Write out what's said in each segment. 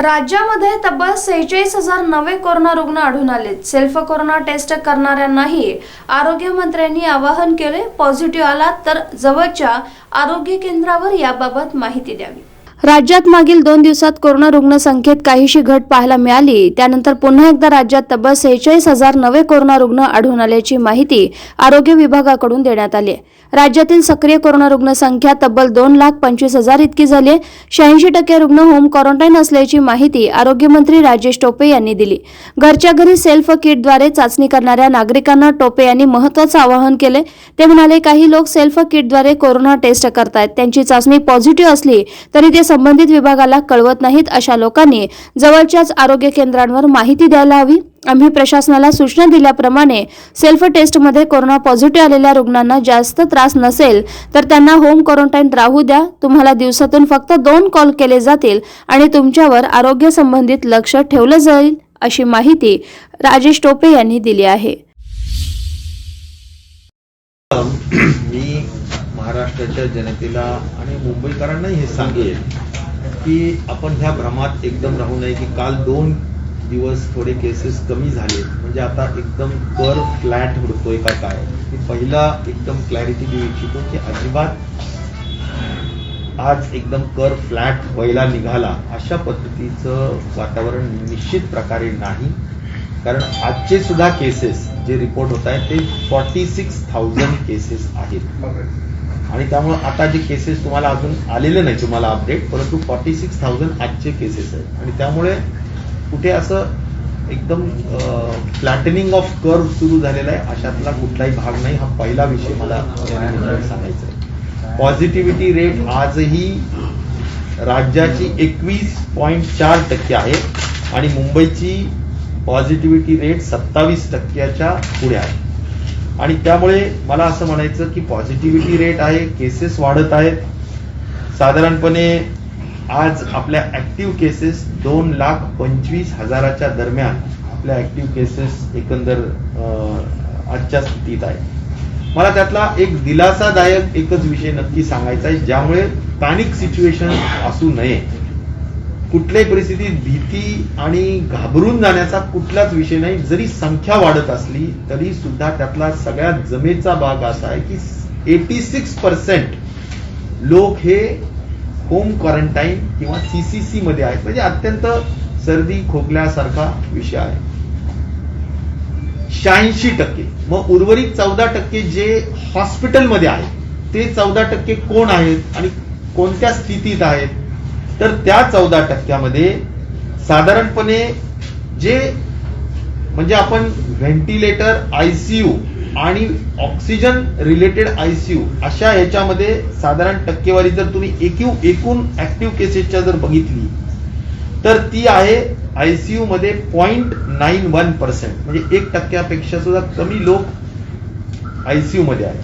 राज्यामध्ये तब्बल 46,000 नवे कोरोना रुग्ण आढळून आले। सेल्फ कोरोना टेस्ट करणाऱ्यांनाही आरोग्यमंत्र्यांनी आवाहन केले। पॉझिटिव्ह आला तर जवळच्या आरोग्य केंद्रावर याबाबत माहिती द्यावी। राज्यात मागील 2 दिवसात कोरोना रुग्ण संख्येत काहीशी घट पाहायला मिळाली। त्यानंतर पुन्हा एकदा राज्यात तब्बल 46,000 नवे कोरोना रुग्ण आढळून आल्याची माहिती आरोग्य विभागाकडून देण्यात आली। राज्यातील सक्रिय कोरोना रुग्ण संख्या तब्बल 2,25,000 इतकी झाली। 86% रुग्ण होम क्वारंटाईन असल्याची माहिती आरोग्यमंत्री राजेश टोपे यांनी दिली। घरच्या घरी सेल्फ किटद्वारे चाचणी करणाऱ्या नागरिकांना टोपे यांनी महत्त्वाचं आवाहन केले। ते म्हणाले, काही लोक सेल्फ किटद्वारे कोरोना टेस्ट करतायत, त्यांची चाचणी पॉझिटिव्ह असली तरी ते संबंधित विभागाला कळवत नाहीत। अशा लोकांनी जवळच्याच आरोग्य केंद्रांवर माहिती द्यायला हवी। आम्ही प्रशासनाला सूचना दिल्याप्रमाणे सेल्फ टेस्टमध्ये कोरोना पॉझिटिव्ह आलेल्या रुग्णांना जास्त त्रास नसेल तर त्यांना होम क्वारंटाईन राहू द्या। तुम्हाला दिवसातून फक्त 2 कॉल केले जातील आणि तुमच्यावर आरोग्य संबंधित लक्ष ठेवलं जाईल, अशी माहिती राजेश टोपे यांनी दिली आहे। मी महाराष्ट्राच्या जनतेला आणि मुंबईकरांनाही हे सांगेल की आपण ह्या भ्रमात एकदम राहू नये की काल 2 दिवस थोडे केसेस कमी झाले म्हणजे आता एकदम कर्व फ्लॅट होतोय का काय। मी पहिला एकदम क्लॅरिटी देऊ इच्छितो की अजिबात आज एकदम कर्व फ्लॅट व्हायला निघाला अशा पद्धतीचं वातावरण निश्चित प्रकारे नाही। कारण आजचे सुद्धा केसेस जे रिपोर्ट होत आहेत ते 46,000 केसेस आहेत आणि त्यामुळे आता जे केसेस तुम्हाला अजून आलेले नाही तुम्हाला अपडेट, परंतु 46,000 आजचे केसेस आहेत आणि त्यामुळे कुठे असं एकदम फ्लॅटनिंग ऑफ कर्व सुरू झालेला आहे अशातला कुठलाही भाग नाही। हा पहिला विषय मला सांगायचा आहे। पॉझिटिव्हिटी रेट आजही राज्याची 21.4% आहे आणि मुंबईची पॉझिटिव्हिटी रेट 27%च्या पुढे आहे आणि त्यामुळे मला असं म्हणायचं की पॉझिटिव्हिटी रेट आहे, केसेस वाढत आहेत। साधारणपणे आज आपल्या ऍक्टिव्ह केसेस 2,25,000च्या दरम्यान आपल्या ऍक्टिव्ह केसेस एकंदर आजच्या स्थितीत आहे। मला त्यातला एक दिलासादायक एकच विषय नक्की सांगायचा आहे ज्यामुळे पॅनिक सिच्युएशन असू नये। कुठल्याही परिस्थितीत भीती आणि घाबरून जाण्याचा कुठलाच विषय नाही। जरी संख्या वाढत असली तरी सुद्धा त्यातला सगळ्यात जमेचा भाग असा आहे की 86% लोक हे होम क्वारंटाईन किंवा CCC मध्ये आहेत, म्हणजे अत्यंत सर्दी खोकल्यासारखा विषय आहे। 86%, मग उर्वरित 14% जे हॉस्पिटलमध्ये आहेत ते 14% कोण आहेत आणि कोणत्या स्थितीत आहेत, तर त्या 14%मध्ये साधारणपणे जे म्हणजे आपण व्हेंटिलेटर, ICU आणि ऑक्सिजन रिलेटेड ICU अशा ह्याच्यामध्ये साधारण टक्केवारी जर तुम्ही एकूण ऍक्टिव्ह केसेसच्या जर बघितली तर ती आहे ICU मध्ये 0.91%, म्हणजे 1% सुद्धा कमी लोक ICU मध्ये आहेत।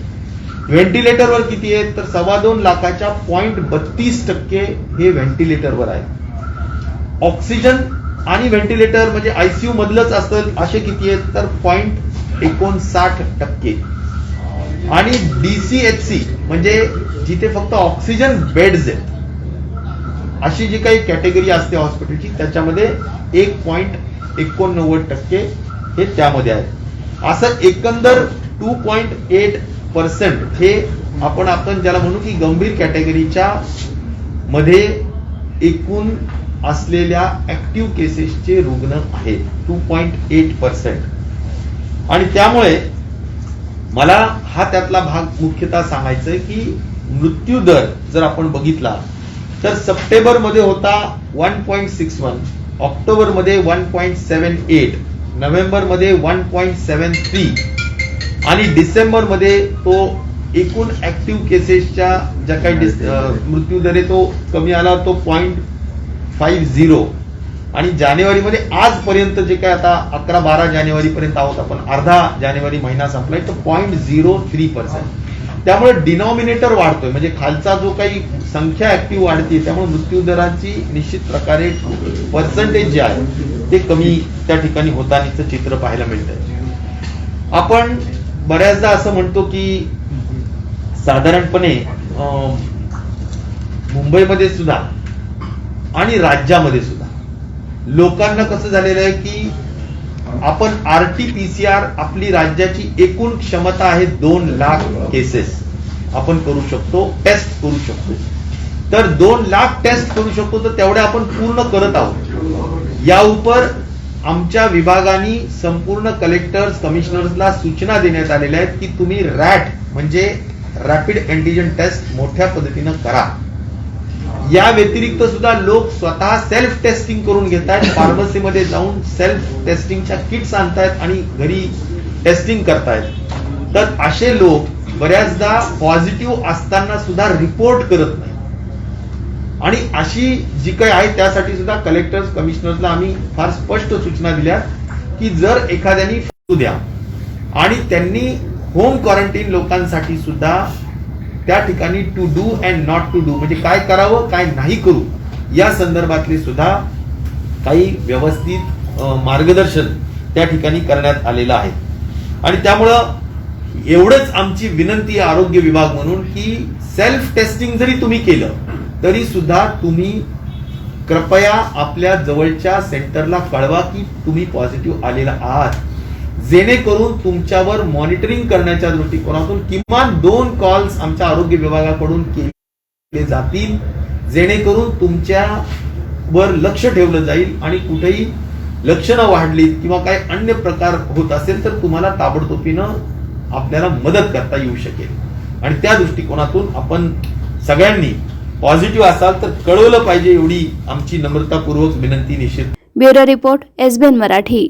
व्हेंटिलेटरवर किती आहेत तर 2.25 लाखाच्या 0.32% हे व्हेंटिलेटरवर आहे। ऑक्सिजन आणि व्हेंटिलेटर म्हणजे ICU मधलंच असेल असे किती आहेत तर 0.59% आणि DCHC म्हणजे जिथे फक्त ऑक्सिजन बेड्स आहेत अशी जी काही कॅटेगरी असते हॉस्पिटलची त्याच्यामध्ये 1.89% हे त्यामध्ये आहे। असं एकंदर 2.8% हे आपण ज्याला म्हणू की गंभीर कॅटेगरीच्या मध्ये एकूण असलेल्या ऍक्टिव्ह केसेसचे रुग्ण आहेत 2.8%। आणि त्यामुळे मला हा त्यातला भाग मुख्यतः सांगायचा आहे की मृत्यू दर जर आपण बघितला तर सप्टेंबर मध्ये होता 1.61, ऑक्टोबर मध्ये 1.78, नोव्हेंबर मध्ये 1.73 आणि डिसेंबर मध्ये तो एकूण ऍक्टिव्ह केसेसच्या ज्या काही मृत्यू दर आहे तो कमी आला, तो 0.50 आणि जानेवारीमध्ये आजपर्यंत जे काय आता 11-12 जानेवारी पर्यंत आहोत आपण, अर्धा जानेवारी महिना संपलाय, तो 0.03%। त्यामुळे डिनॉमिनेटर वाढतोय, म्हणजे खालचा जो काही संख्या ऍक्टिव्ह वाढते त्यामुळे मृत्यू दराची निश्चित प्रकारे पर्सेंटेज जे आहे ते कमी त्या ठिकाणी होतानाचं चित्र पाहायला मिळतंय। आपण बऱ्याचदा असं म्हणतो की साधारणपणे मुंबईमध्ये सुद्धा आणि राज्यामध्ये सुद्धा लोकांना कसं झालेलं आहे की आपण RT-PCR आपली राज्याची एकूण क्षमता आहे 2 लाख केसेस आपण करू शकतो, टेस्ट करू शकतो. तर 2 लाख टेस्ट करू शकतो तर तेवढे आपण पूर्ण करत आहोत. या उपर आमच्या विभागाने संपूर्ण कलेक्टर्स कमिशनर्सला सूचना देण्यात आलेल्या आहेत की तुम्ही रॅट म्हणजे रॅपिड अँटीजन टेस्ट मोठ्या पद्धतीनं करा. या व्यतिरिक्त सुद्धा लोक स्वतः सेल्फ टेस्टिंग करून घेत आहेत. फार्मसीमध्ये जाऊन सेल्फ टेस्टिंगच्या किट्स आणतायत आणि घरी टेस्टिंग करतायत. तर असे लोक बऱ्याचदा पॉझिटिव्ह असताना सुद्धा रिपोर्ट करत नाही. आणि अशी जी काही आहे त्यासाठी सुद्धा कलेक्टर्स कमिशनर्सला आम्ही फार स्पष्ट सूचना दिल्या की जर एखाद्याने द्या आणि त्यांनी होम क्वारंटाईन लोकांसाठी सुद्धा त्या ठिकाणी to do and not to do म्हणजे काय करावं काय नाही करू या संदर्भातले सुद्धा काही व्यवस्थित मार्गदर्शन त्या ठिकाणी करण्यात आलेलं आहे. आणि त्यामुळं एवढंच आमची विनंती आहे आरोग्य विभाग म्हणून की सेल्फ टेस्टिंग जरी तुम्ही केलं तरी सुद्धा तुम्ही कृपया आपल्या जवळच्या सेंटरला कळवा की तुम्ही पॉझिटिव्ह आलेला आहात, जेणेकरून तुमच्यावर मॉनिटरिंग करण्याच्या दृष्टिकोनातून किमान 2 कॉल्स आमच्या आरोग्य विभागाकडून केले जातील, जेणेकरून तुमच्यावर लक्ष ठेवलं जाईल आणि कुठेही लक्षणं वाढली किंवा काही अन्य प्रकार होत असेल तर तुम्हाला ताबडतोबीनं आपल्याला मदत करता येऊ शकेल. आणि त्या दृष्टिकोनातून आपण सगळ्यांनी पॉझिटिव्ह असाल तर कळवलं पाहिजे एवढी आमची नम्रतापूर्वक विनंती निश्चित. Bureau report SBN Marathi.